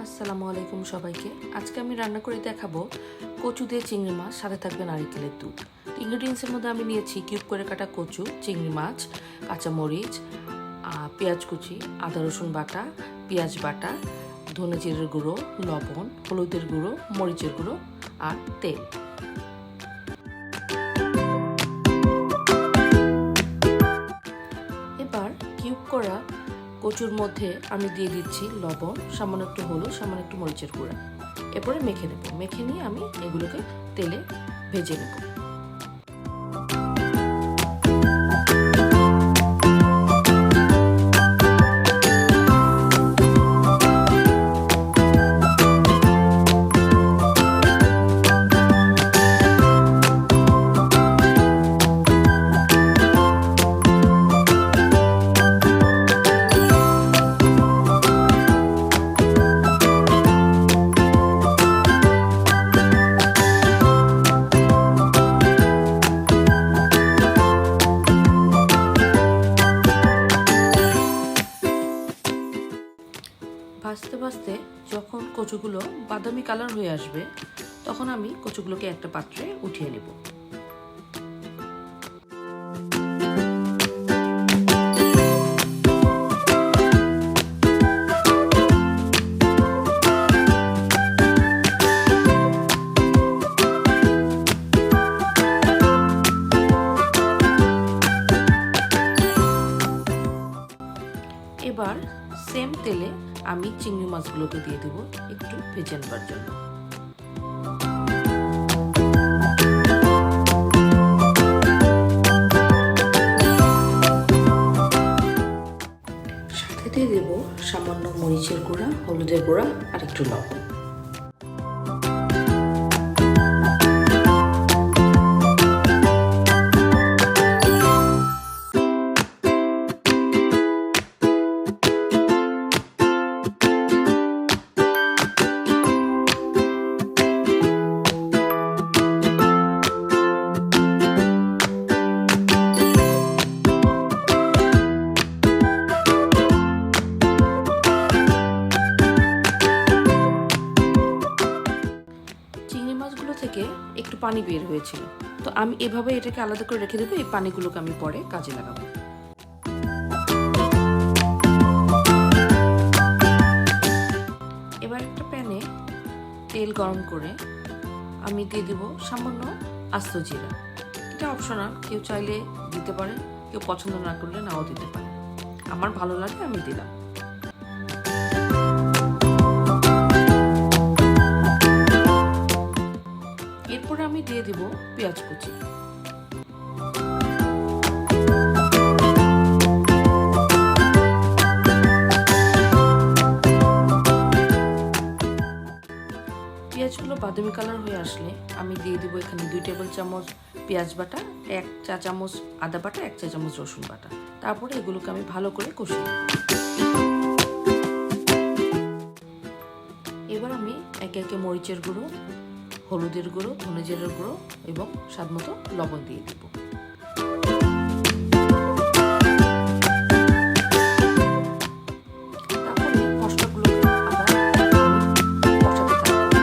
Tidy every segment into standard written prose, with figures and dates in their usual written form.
আসসালামু আলাইকুম সবাইকে। আজকে আমি রান্না করে দেখাবো কচু দিয়ে চিংড়ি মাছ, সাথে থাকবে নারিকেলের দুধ। ইনগ্রেডিয়েন্টসের মধ্যে আমি নিয়েছি কিউব করে কাটা কচু, চিংড়ি মাছ, কাঁচামরিচ, পেঁয়াজ কুচি, আদা রসুন বাটা, পেঁয়াজ বাটা, ধনে জিরের গুঁড়ো, লবণ, হলুদের গুঁড়ো, মরিচের গুঁড়ো আর তেল। এবার কিউব করা কচুর মধ্যে আমি দিয়ে দিচ্ছি লবণ, সামান্য একটু হলুদ, সামান্য একটু মরিচের গুঁড়া। এরপরে মেখে নেব। মেখে নিয়ে আমি এগুলোকে তেলে ভেজে নেব। ভাজতে ভাজতে যখন কচুগুলো বাদামি কালার হয়ে আসবে, তখন আমি কচুগুলোকে একটা পাত্রে উঠিয়ে নেব। এবার সেম তেলে আমি চিংড়ি মাছগুলোকে দিয়ে দেবো একটু ভেজে নেবার জন্য। সাথে দিয়ে দেবো সামান্য মরিচের গুঁড়া, হলুদের গুঁড়া আর একটু লবণ। থেকে একটু পানি বের হয়েছিল, তো আমি এভাবে এটাকে আলাদা করে রেখে দেবো। এই পানিগুলোকে আমি পরে কাজে লাগাবো। এবার একটা প্যানে তেল গরম করে আমি দিয়ে দেবো সামান্য আস্ত জিরা। এটা অপশনাল, কেউ চাইলে দিতে পারে, কেউ পছন্দ না করলে নাও দিতে পারে। আমার ভালো লাগে, আমি দিলাম। এরপরে আমি দিয়ে দিব পেঁয়াজ কুচি। পেঁয়াজগুলো বাদামি কালার হয়ে আসলে আমি দিয়ে দিব এখানে 2 টেবিল চামচ পেঁয়াজ বাটা, 1 চা চামচ আদা বাটা, 1 চা চামচ রসুন বাটা। তারপরে এগুলোকে আমি ভালো করে কষিয়ে নেব। এবার আমি একে একে মরিচের গুঁড়ো, হলুদের গুঁড়ো, ধনে জিরার গুঁড়ো এবং স্বাদমতো লবণ দিয়ে দিব। তারপরে মশলাগুলোকে আবার কষাতে থাকবো।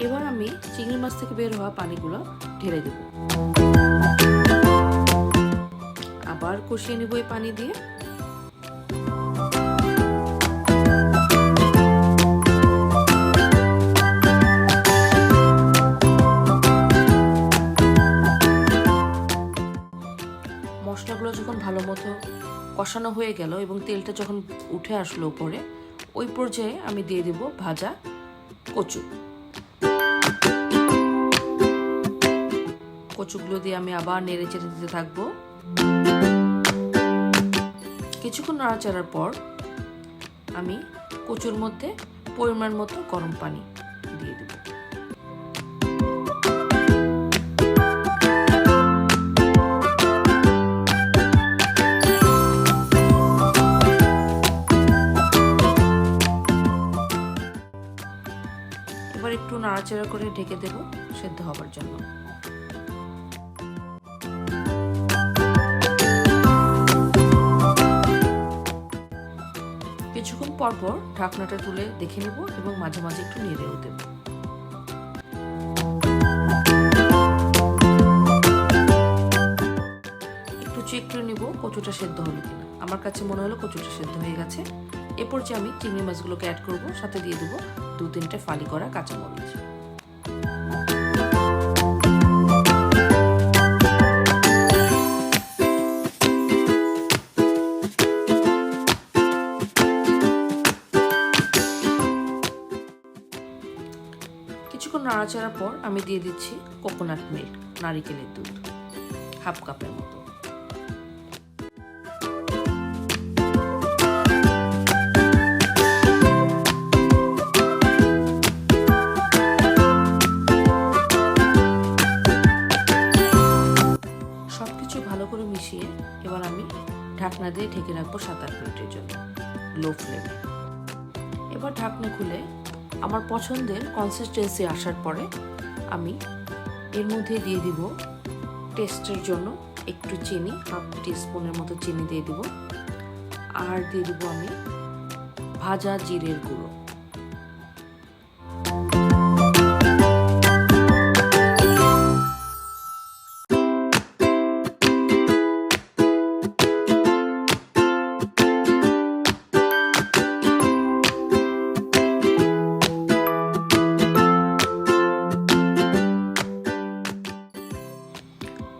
এবার আমি চিংড়ি মাছ থেকে বের হওয়া পানিগুলো ঢেলে দেব। আবার কষিয়ে নেব এই পানি দিয়ে। মশলাগুলো যখন ভালো মতো কষানো হয়ে গেল এবং তেলটা যখন উঠে আসলো উপরে, ওই পর্যায়ে আমি দিয়ে দেব ভাজা কচু। কচুগুলো দিয়ে আমি আবার নেড়ে চেড়ে দিতে থাকবো। কিছুক্ষণ নাড়াচাড়ার পর আমি কচুর মধ্যে পরিমাণ মতো গরম পানি দিয়ে দেব। এবার একটু নাড়াচাড়া করে ঢেকে দেব সেদ্ধ হবার জন্য। পরপর ঢাকনাটা তুলে দেখে নেব এবং মাঝে মাঝে একটু নেড়েও দেব। একটু চেক করে নেব কচুটা সেদ্ধ হলো কিনা। আমার কাছে মনে হলো কচুটা সেদ্ধ হয়ে গেছে। এরপর যে আমি চিংড়ি মাছগুলোকে অ্যাড করব, সাথে দিয়ে দেবো 2-3টে ফালি করা কাঁচামরিচ। কিছুক্ষণ নাড়াচাড়ার পর আমি দিয়ে দিচ্ছি কোকোনাট মিল্ক, নারিকেলের দুধ, 1/2 কাপের মতো। সবকিছু ভালো করে মিশিয়ে এবার আমি ঢাকনা দিয়ে ঢেকে রাখবো 7-8 মিনিটের জন্য, লো ফ্লেমে। এবার ঢাকনা খুলে আমার পছন্দের কনসিস্টেন্সি আসার পরে আমি এর মধ্যে দিয়ে দিব টেস্টের জন্য একটু চিনি, 1/2 টিস্পুনের মতো চিনি দিয়ে দিব। আর দিয়ে দিব আমি ভাজা জিরের গুঁড়ো।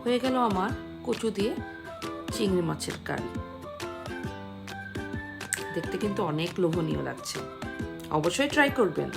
হয়ে গেল আমার কচু দিয়ে চিংড়ি মাছের কারি। দেখতে কিন্তু অনেক লোভনীয় লাগছে, অবশ্যই ট্রাই করবেন।